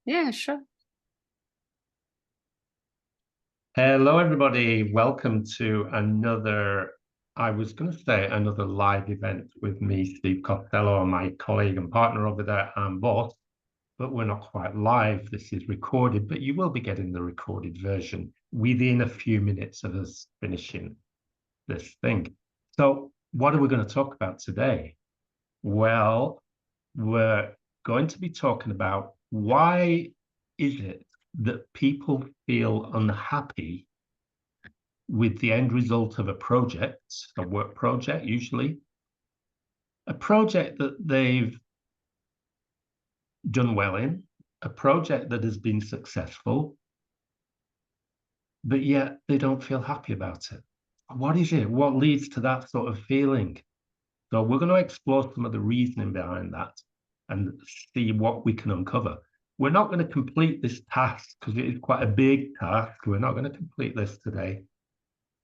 Yeah, sure. Hello, everybody. Welcome to another, I was going to say another live event with me, Steve Costello, and my colleague and partner over there, and boss. But we're not quite live. This is recorded, but you will be getting the recorded version within a few minutes of us finishing this thing. So what are we going to talk about today? Well, we're going to be talking about why is it that people feel unhappy with the end result of a project, a work project usually, a project that they've done well in, a project that has been successful, but yet they don't feel happy about it. What is it? What leads to that sort of feeling? So we're going to explore some of the reasoning behind that and see what we can uncover. We're not going to complete this task because it is quite a big task. We're not going to complete this today.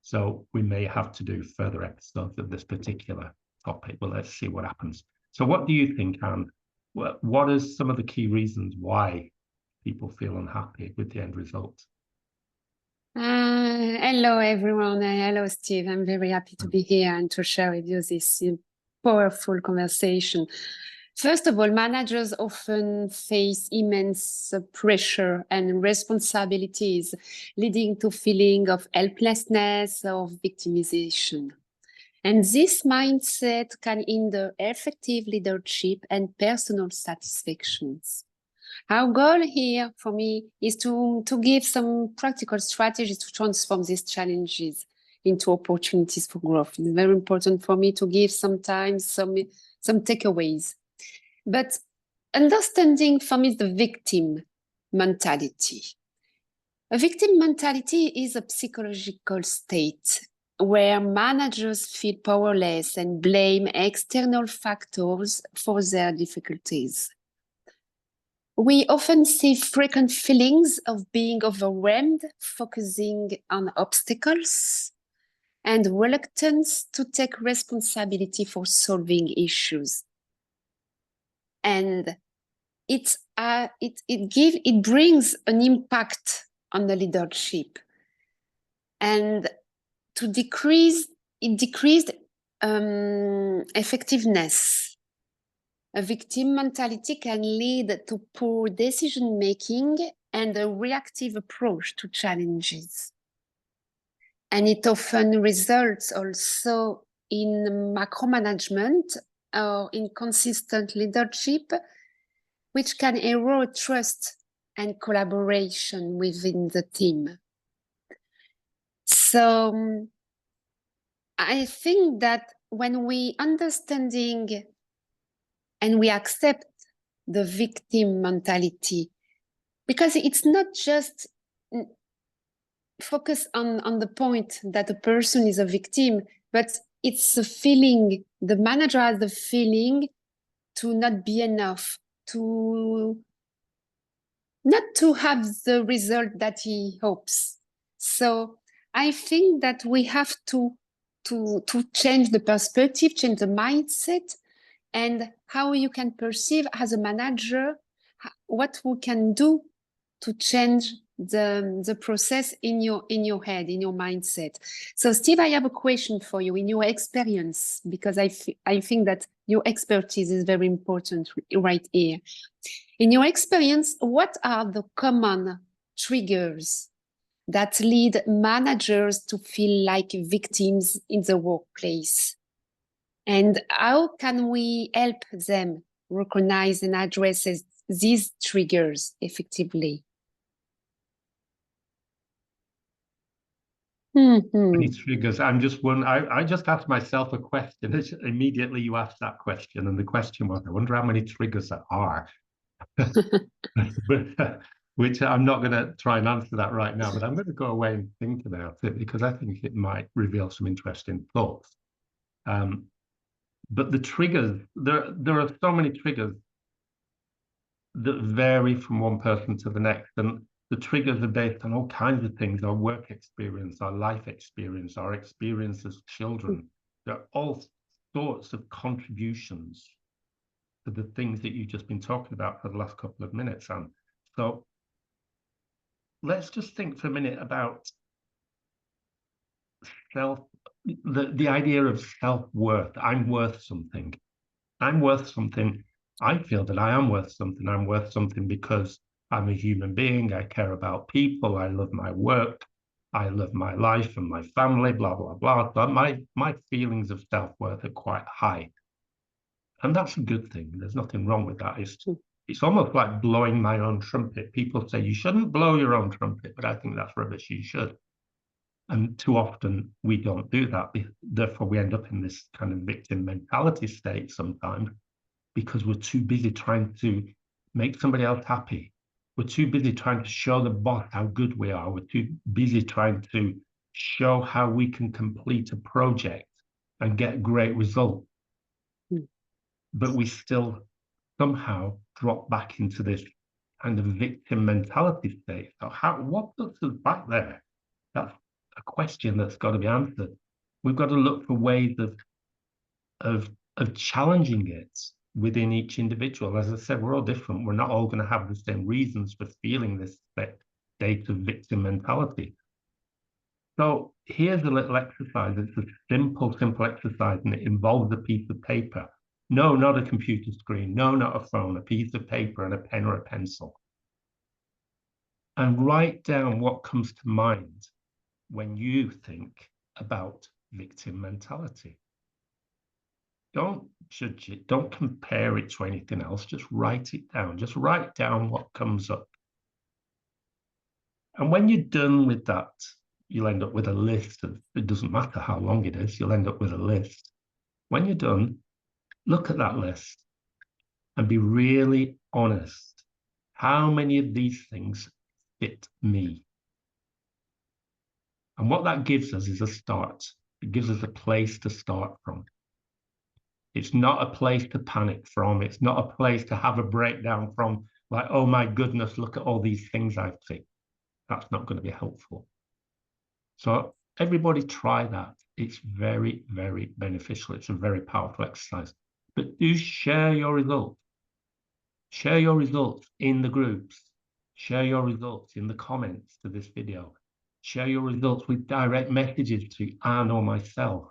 So we may have to do further episodes of this particular topic, but let's see what happens. So what do you think, Anne? What are some of the key reasons why people feel unhappy with the end result? Hello, everyone. Hello, Steve. I'm very happy to be here and to share with you this powerful conversation. First of all, managers often face immense pressure and responsibilities, leading to feeling of helplessness or victimization. And this mindset can hinder effective leadership and personal satisfactions. Our goal here for me is to give some practical strategies to transform these challenges into opportunities for growth. It's very important for me to give sometimes some takeaways. But understanding for me the victim mentality. A victim mentality is a psychological state where managers feel powerless and blame external factors for their difficulties. We often see frequent feelings of being overwhelmed, focusing on obstacles, and reluctance to take responsibility for solving issues. And it brings an impact on the leadership, and it decreased effectiveness. A victim mentality can lead to poor decision-making and a reactive approach to challenges. And it often results also in micromanagement or inconsistent leadership, which can erode trust and collaboration within the team. So I think that when we understanding and we accept the victim mentality, because it's not just focus on the point that a person is a victim, but it's a feeling, the manager has the feeling to not be enough, to not to have the result that he hopes. So I think that we have to change the perspective, change the mindset, and how you can perceive as a manager what we can do to change the process in your head, in your mindset. So Steve, I have a question for you. In your experience, because I think that your expertise is very important right here. In your experience, what are the common triggers that lead managers to feel like victims in the workplace? And how can we help them recognize and address these triggers effectively? Any triggers? I'm just one. I just asked myself a question. Immediately you asked that question, and the question was, I wonder how many triggers there are. But, which I'm not going to try and answer that right now, but I'm going to go away and think about it because I think it might reveal some interesting thoughts. But the triggers, there are so many triggers that vary from one person to the next, and the triggers are based on all kinds of things: our work experience, our life experience, our experience as children. There are all sorts of contributions to the things that you've just been talking about for the last couple of minutes. And So let's just think for a minute about the idea of self-worth. I'm worth something. I'm worth something. I feel that I am worth something. I'm worth something because I'm a human being. I care about people. I love my work. I love my life and my family, blah, blah, blah. But my feelings of self-worth are quite high. And that's a good thing. There's nothing wrong with that. It's almost like blowing my own trumpet. People say you shouldn't blow your own trumpet, but I think that's rubbish. You should. And too often we don't do that. Therefore, we end up in this kind of victim mentality state sometimes because we're too busy trying to make somebody else happy. We're too busy trying to show the boss how good we are. We're too busy trying to show how we can complete a project and get great results. But we still somehow drop back into this kind of victim mentality state. So what puts us back there? That's a question that's got to be answered. We've got to look for ways of challenging it within each individual. As I said, we're all different. We're not all going to have the same reasons for feeling this state of victim mentality. So here's a little exercise. It's a simple exercise, and it involves a piece of paper. No, not a computer screen. No, not a phone, a piece of paper and a pen or a pencil. And write down what comes to mind when you think about victim mentality. Don't judge it. Don't compare it to anything else. Just write it down. Just write down what comes up. And when you're done with that, you'll end up with a list of, it doesn't matter how long it is, you'll end up with a list. When you're done, look at that list and be really honest. How many of these things fit me? And what that gives us is a start. It gives us a place to start from. It's not a place to panic from. It's not a place to have a breakdown from, like, oh my goodness, look at all these things I've seen. That's not going to be helpful. So everybody try that. It's very, very beneficial. It's a very powerful exercise. But do share your results. Share your results in the groups. Share your results in the comments to this video. Share your results with direct messages to Anne or myself.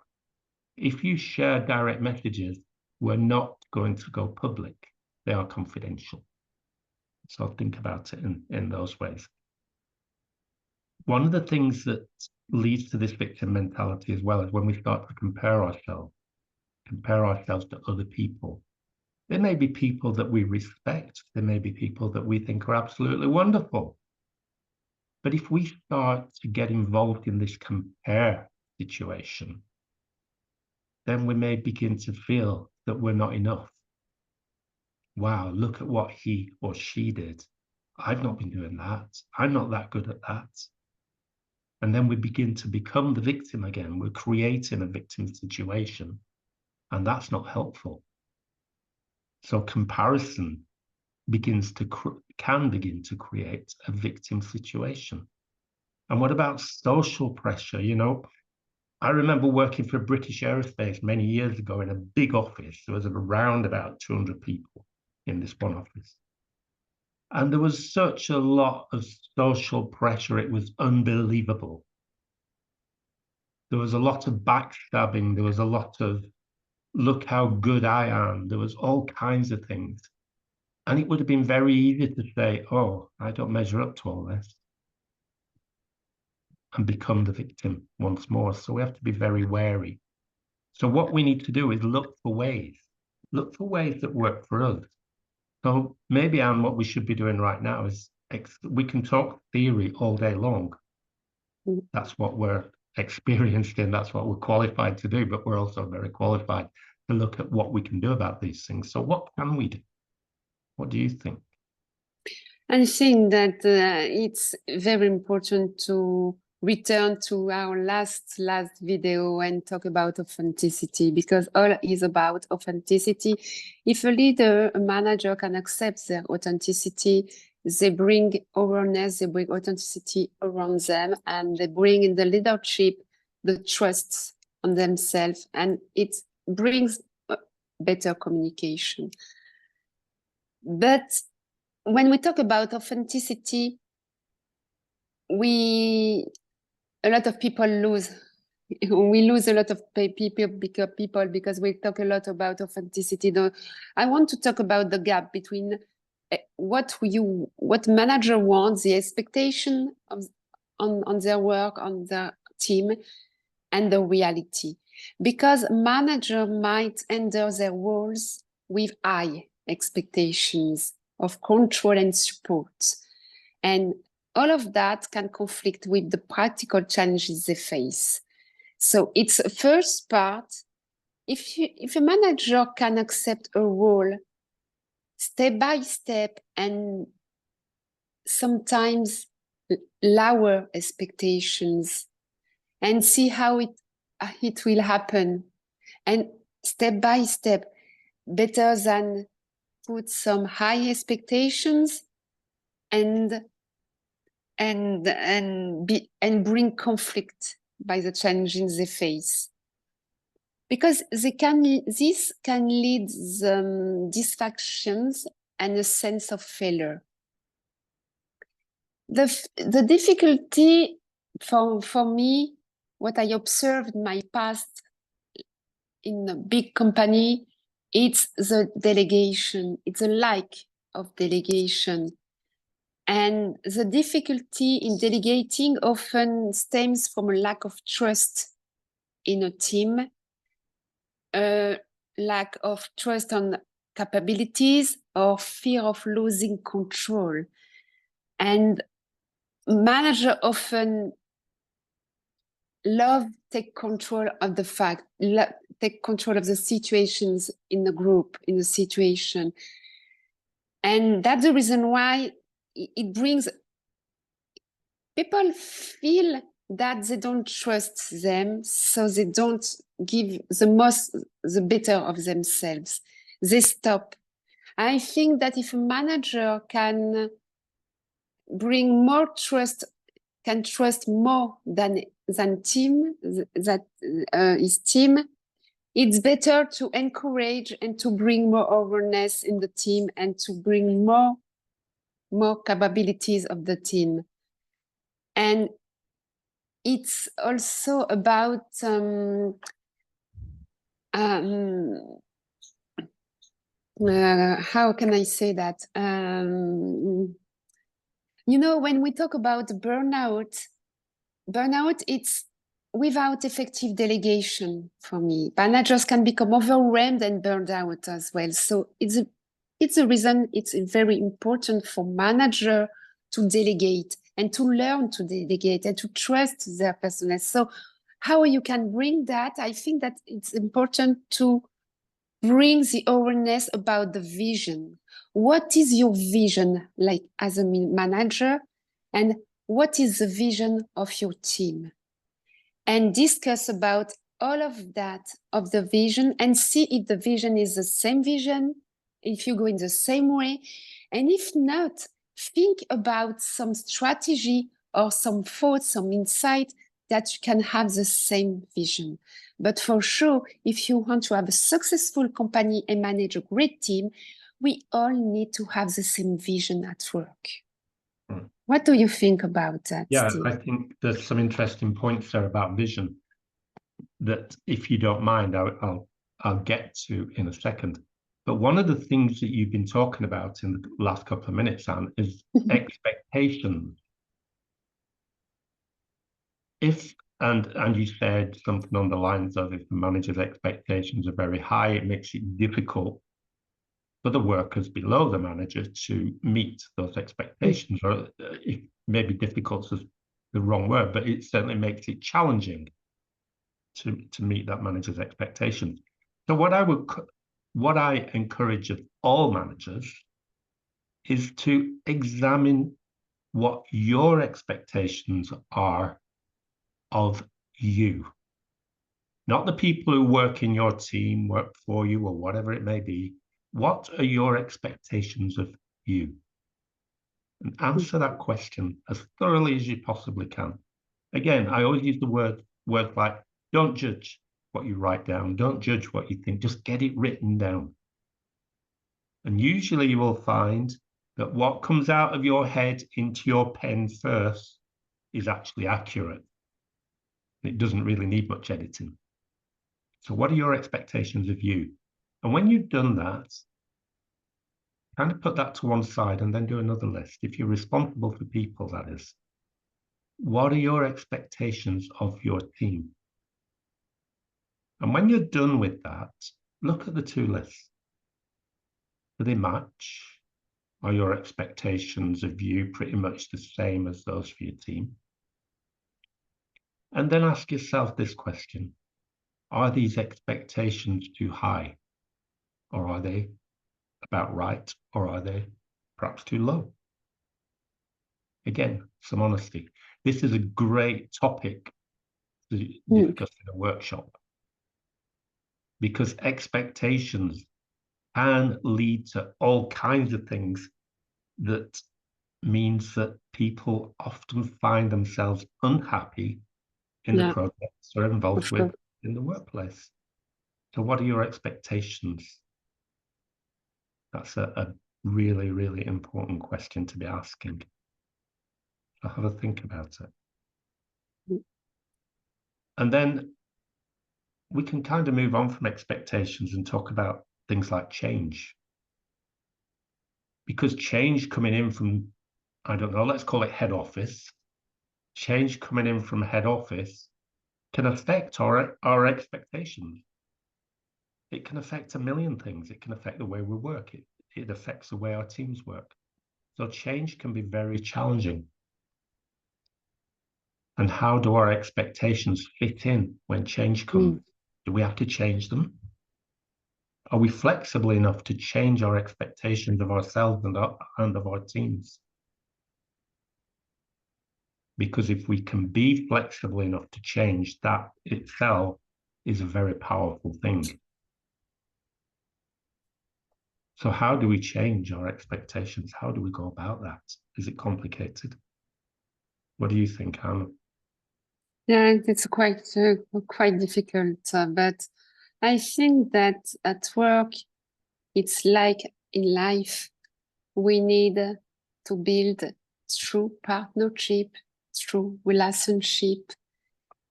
If you share direct messages, we're not going to go public. They are confidential. So think about it in those ways. One of the things that leads to this victim mentality as well is when we start to compare ourselves to other people. There may be people that we respect. There may be people that we think are absolutely wonderful. But if we start to get involved in this compare situation, then we may begin to feel that we're not enough. Wow, look at what he or she did. I've not been doing that. I'm not that good at that. And then we begin to become the victim again. We're creating a victim situation, and that's not helpful. So comparison can begin to create a victim situation. And what about social pressure? You know, I remember working for British Aerospace many years ago in a big office. There was around about 200 people in this one office. And there was such a lot of social pressure. It was unbelievable. There was a lot of backstabbing. There was a lot of, look how good I am. There was all kinds of things. And it would have been very easy to say, oh, I don't measure up to all this, and become the victim once more. So we have to be very wary. So what we need to do is look for ways that work for us. So maybe, Anne, what we should be doing right now is we can talk theory all day long. That's what we're experienced in. That's what we're qualified to do, but we're also very qualified to look at what we can do about these things. So what can we do? What do you think? I think that it's very important to return to our last video and talk about authenticity, because all is about authenticity. If a leader, a manager can accept their authenticity, they bring awareness, they bring authenticity around them, and they bring in the leadership the trust on themselves, and it brings better communication. But when we talk about authenticity, a lot of people lose. We lose a lot of people because we talk a lot about authenticity. I want to talk about the gap between what manager wants, the expectation on their work, on their team, and the reality. Because manager might enter their roles with high expectations of control and support. And all of that can conflict with the practical challenges they face. So it's a first part. If a manager can accept a role step by step and sometimes lower expectations and see how it will happen, and step by step, better than put some high expectations and bring conflict by the challenges they face, because this can lead dysfunctions and a sense of failure. The difficulty for me, what I observed in my past in a big company, it's the delegation. It's a lack of delegation. And the difficulty in delegating often stems from a lack of trust in a team, a lack of trust on capabilities, or fear of losing control. And managers often take control of take control of the situations in the group, in the situation. And that's the reason why it brings people feel that they don't trust them, so they don't give the better of themselves. They stop. I think that if a manager can bring more trust, can trust more than team, his team, it's better to encourage and to bring more awareness in the team and to bring more capabilities of the team. And it's also about how can I say that? When we talk about burnout, it's without effective delegation for me. Managers can become overwhelmed and burned out as well. So it's a reason it's very important for manager to delegate and to learn to delegate and to trust their personnel. So how you can bring that? I think that it's important to bring the awareness about the vision. What is your vision like as a manager? And what is the vision of your team? And discuss about all of that, of the vision, and see if the vision is the same vision, if you go in the same way. And if not, think about some strategy or some thoughts, some insight that you can have the same vision. But for sure, if you want to have a successful company and manage a great team, we all need to have the same vision at work. What do you think about that, Yeah, Steve? I think there's some interesting points there about vision that, if you don't mind, I'll get to in a second. But one of the things that you've been talking about in the last couple of minutes, Anne, is expectations. And you said something on the lines of, if the manager's expectations are very high, it makes it difficult for the workers below the manager to meet those expectations. Or if maybe difficult is the wrong word, but it certainly makes it challenging to meet that manager's expectations. So what I encourage of all managers is to examine what your expectations are of you. Not the people who work in your team, work for you, or whatever it may be. What are your expectations of you? And answer that question as thoroughly as you possibly can. Again, I always use the words like, don't judge what you write down. Don't judge what you think. Just get it written down. And usually you will find that what comes out of your head into your pen first is actually accurate. It doesn't really need much editing. So what are your expectations of you? And when you've done that, kind of put that to one side and then do another list. If you're responsible for people, that is, what are your expectations of your team? And when you're done with that, look at the two lists. Do they match? Are your expectations of you pretty much the same as those for your team? And then ask yourself this question. Are these expectations too high? Or are they about right? Or are they perhaps too low? Again, some honesty. This is a great topic to discuss in a workshop, because expectations can lead to all kinds of things that means that people often find themselves unhappy in the projects they're involved with in the workplace. So what are your expectations? That's a really, really important question to be asking. So have a think about it. And then we can kind of move on from expectations and talk about things like change. Because change coming in from, I don't know, let's call it head office. Change coming in from head office can affect our expectations. It can affect a million things. It can affect the way we work. It affects the way our teams work. So change can be very challenging. And how do our expectations fit in when change comes? Do we have to change them? Are we flexible enough to change our expectations of ourselves and of our teams? Because if we can be flexible enough to change, that itself is a very powerful thing. So how do we change our expectations? How do we go about that? Is it complicated? What do you think, Hannah? Yeah, it's quite difficult, but I think that at work, it's like in life, we need to build true partnership, true relationship,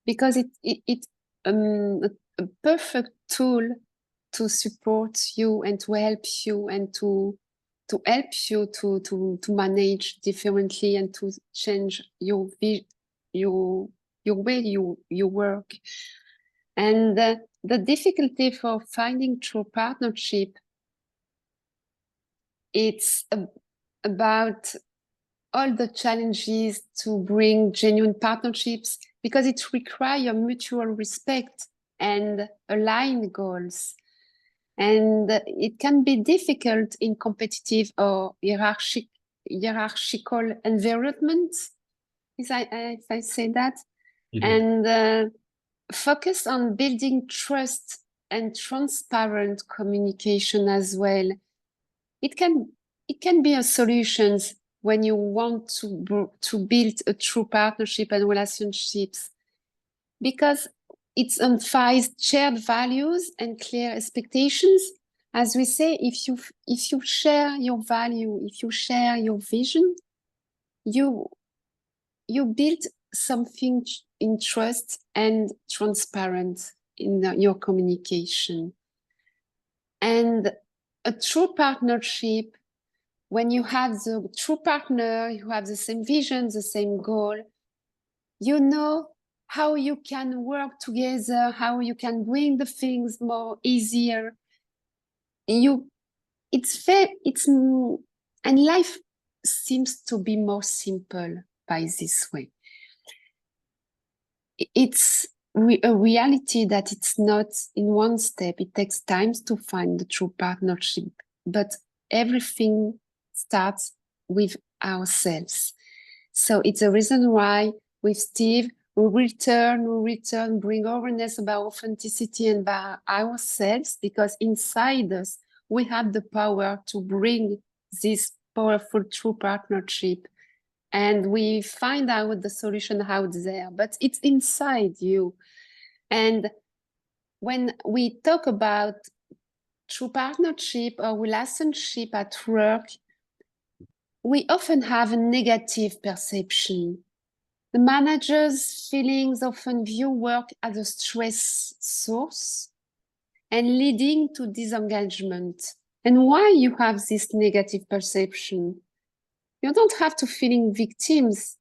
because it's a perfect tool to support you and to help you and to help you to manage differently and to change your way you work. And the difficulty for finding true partnership, it's about all the challenges to bring genuine partnerships, because it requires mutual respect and aligned goals. And it can be difficult in competitive or hierarchical environments, if I say that. And focus on building trust and transparent communication as well. It can be a solution when you want to build a true partnership and relationships, because it's emphasizes shared values and clear expectations. As we say, if you share your value, if you share your vision, you build something in trust and transparent in your communication. And a true partnership, when you have the true partner, you have the same vision, the same goal, you know how you can work together, how you can bring the things more easier. And life seems to be more simple by this way. It's a reality that it's not in one step. It takes time to find the true partnership, but everything starts with ourselves. So it's a reason why with Steve, we return, bring awareness about authenticity and about ourselves, because inside us, we have the power to bring this powerful true partnership. And we find out the solution out there, but it's inside you. And when we talk about true partnership or relationship at work, we often have a negative perception. The manager's feelings often view work as a stress source and leading to disengagement. And why you have this negative perception? You don't have to feeling victims,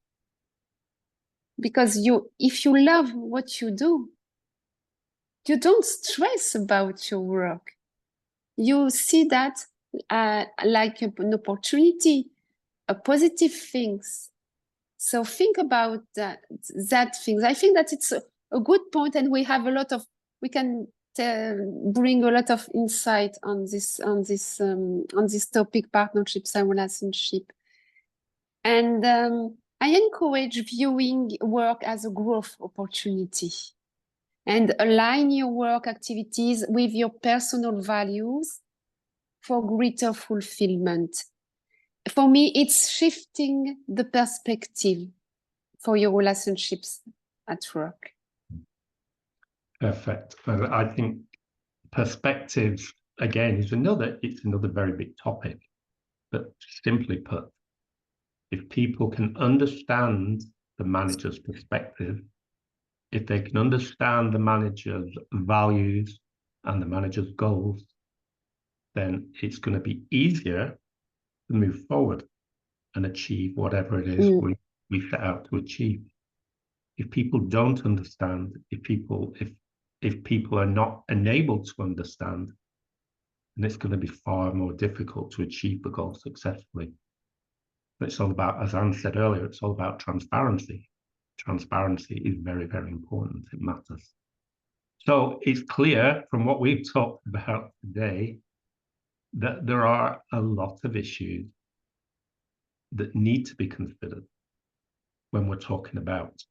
because if you love what you do, you don't stress about your work. You see that like an opportunity, a positive things. So think about that things. I think that it's a good point, and we have we can bring a lot of insight on this topic, partnerships and relationship. And I encourage viewing work as a growth opportunity, and align your work activities with your personal values for greater fulfillment. For me, it's shifting the perspective for your relationships at work. Perfect. Well, I think perspectives, again, it's another very big topic. But simply put, if people can understand the manager's perspective, if they can understand the manager's values and the manager's goals, then it's going to be easier to move forward and achieve whatever it is we set out to achieve. If people don't understand, if people are not enabled to understand, then it's going to be far more difficult to achieve the goal successfully. But it's all about, as Anne said earlier, it's all about transparency. Transparency is very, very important. It matters. So it's clear from what we've talked about today that there are a lot of issues that need to be considered when we're talking about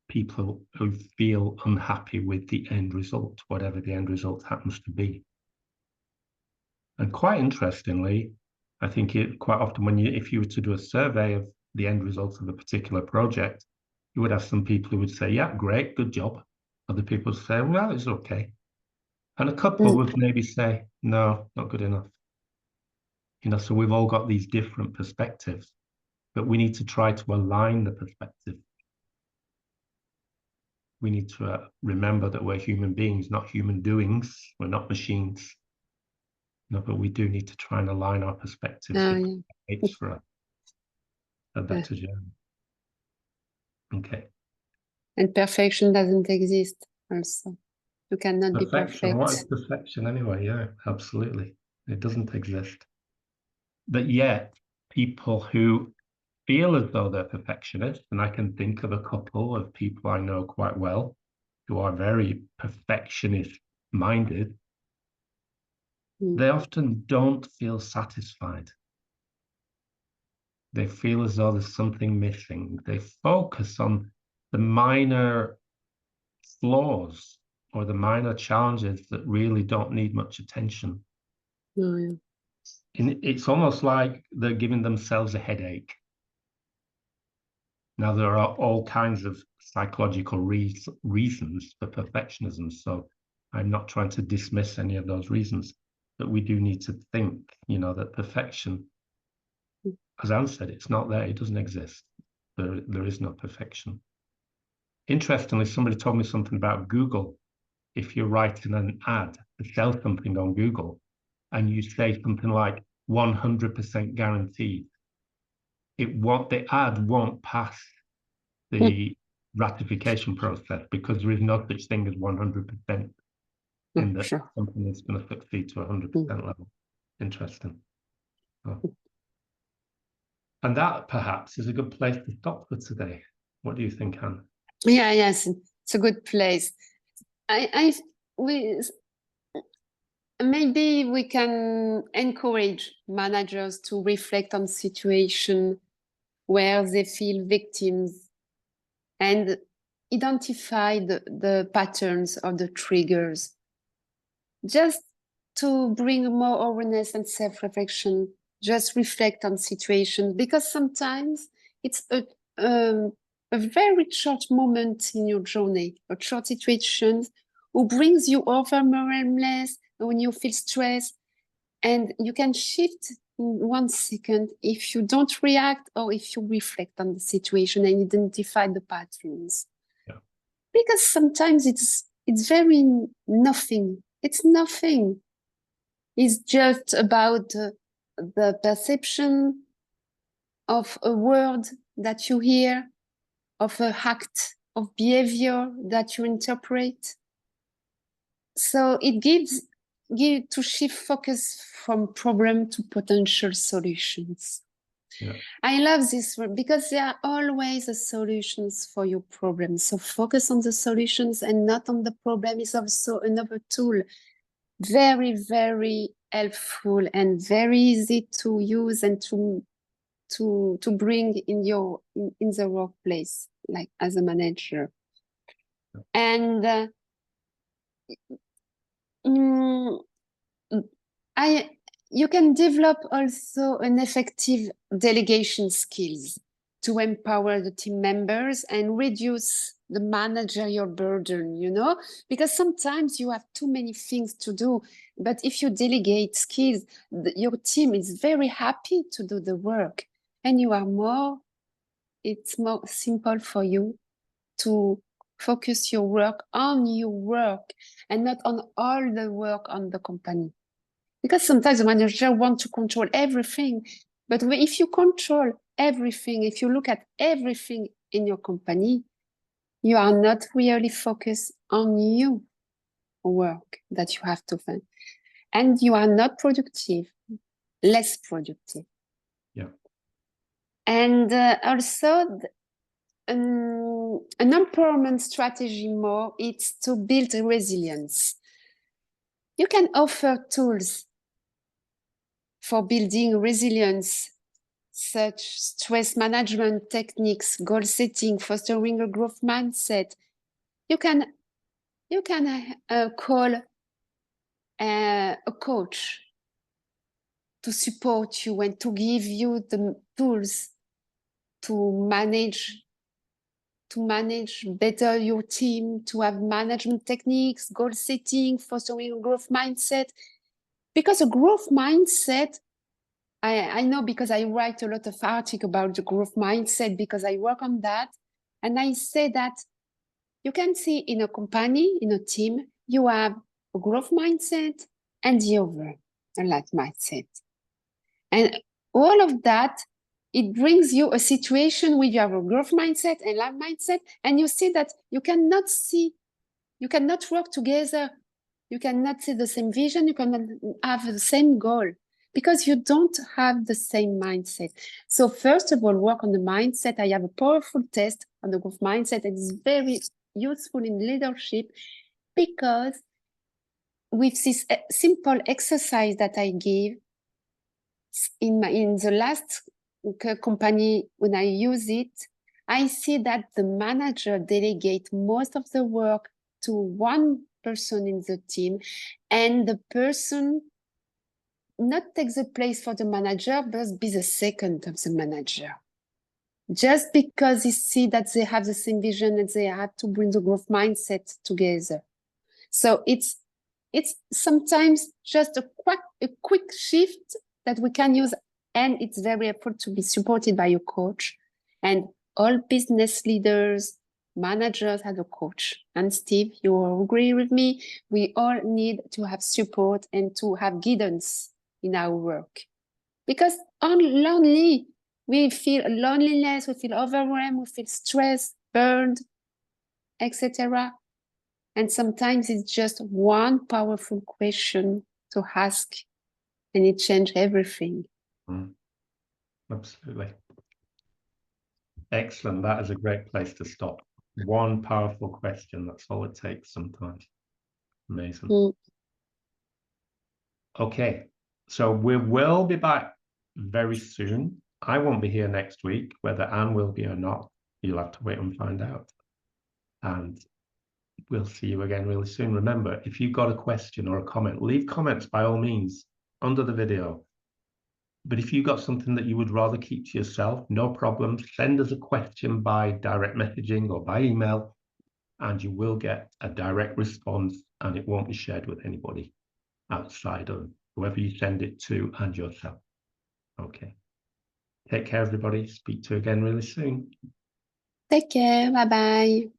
people who feel unhappy with the end result, whatever the end result happens to be. And quite interestingly, I think quite often if you were to do a survey of the end results of a particular project, you would have some people who would say, yeah, great, good job. Other people would say, well, it's okay. And a couple would maybe say, no, not good enough. So we've all got these different perspectives, but we need to try to align the perspective. We need to remember that we're human beings, not human doings. We're not machines. But we do need to try and align our perspectives for a better journey. Okay. And perfection doesn't exist also. You cannot be perfect. What is perfection anyway? Yeah, absolutely. It doesn't exist. But yet, people who feel as though they're perfectionists, and I can think of a couple of people I know quite well who are very perfectionist-minded, they often don't feel satisfied. They feel as though there's something missing. They focus on the minor flaws or the minor challenges that really don't need much attention. And it's almost like they're giving themselves a headache. Now, there are all kinds of psychological reasons for perfectionism, so I'm not trying to dismiss any of those reasons, but we do need to think, that perfection, as Anne said, it's not there, it doesn't exist. There is no perfection. Interestingly, somebody told me something about Google. If you're writing an ad to sell something on Google and you say something like 100% guaranteed, the ad won't pass the ratification process because there is no such thing as 100% in that something is going to succeed to 100% level. Interesting. And that perhaps is a good place to stop for today. What do you think, Anne? Yeah, yes, it's a good place. Maybe we can encourage managers to reflect on situations where they feel victims and identify the patterns or the triggers, just to bring more awareness and self-reflection. Just reflect on situations, because sometimes it's a very short moment in your journey, a short situation who brings you overwhelmed when you feel stressed, and you can shift in 1 second if you don't react or if you reflect on the situation and identify the patterns. Yeah. Because sometimes it's very nothing. It's nothing. It's just about the perception of a word that you hear, of an act of behavior that you interpret. So it gives to shift focus from problem to potential solutions. Yeah. I love this word because there are always solutions for your problems. So focus on the solutions and not on the problem is also another tool. Very, very helpful and very easy to use and to bring in the workplace, like as a manager. And you can develop also an effective delegation skills to empower the team members and reduce the managerial burden, you know, because sometimes you have too many things to do. But if you delegate skills, your team is very happy to do the work, and it's more simple for you to focus your work on your work and not on all the work on the company. Because sometimes the manager wants to control everything. But if you control everything, if you look at everything in your company, you are not really focused on your work that you have to find. And you are not productive, less productive. Yeah. And also, an empowerment strategy more, it's to build resilience. You can offer tools for building resilience, such stress management techniques, goal setting, fostering a growth mindset. You can call a coach to support you and to give you the tools to manage better your team, to have management techniques, goal setting, fostering a growth mindset. Because a growth mindset, I know because I write a lot of articles about the growth mindset because I work on that. And I say that you can see in a company, in a team, you have a growth mindset and the other, a life mindset. And all of that, it brings you a situation where you have a growth mindset and life mindset, and you see that you cannot work together. You cannot see the same vision. You cannot have the same goal because you don't have the same mindset. So first of all, work on the mindset. I have a powerful test on the growth mindset. It's very useful in leadership because with this simple exercise that I give in the last company, when I use it, I see that the manager delegate most of the work to one person in the team, and the person not take the place for the manager, but be the second of the manager. Just because you see that they have the same vision and they have to bring the growth mindset together. So it's sometimes just a quick shift that we can use, and it's very helpful to be supported by a coach. And all business leaders, managers have a coach. And Steve, you will agree with me, we all need to have support and to have guidance in our work. Because lonely, we feel loneliness, we feel overwhelmed, we feel stressed, burned, etc. And sometimes it's just one powerful question to ask, and it changes everything. Absolutely. Excellent. That is a great place to stop. One powerful question. That's all it takes sometimes. Amazing. Okay. So we will be back very soon. I won't be here next week. Whether Anne will be or not, you'll have to wait and find out. And we'll see you again really soon. Remember, if you've got a question or a comment, leave comments by all means under the video. But if you've got something that you would rather keep to yourself, no problem. Send us a question by direct messaging or by email, and you will get a direct response, and it won't be shared with anybody outside of whoever you send it to and yourself. Okay. Take care, everybody. Speak to you again really soon. Take care. Bye bye.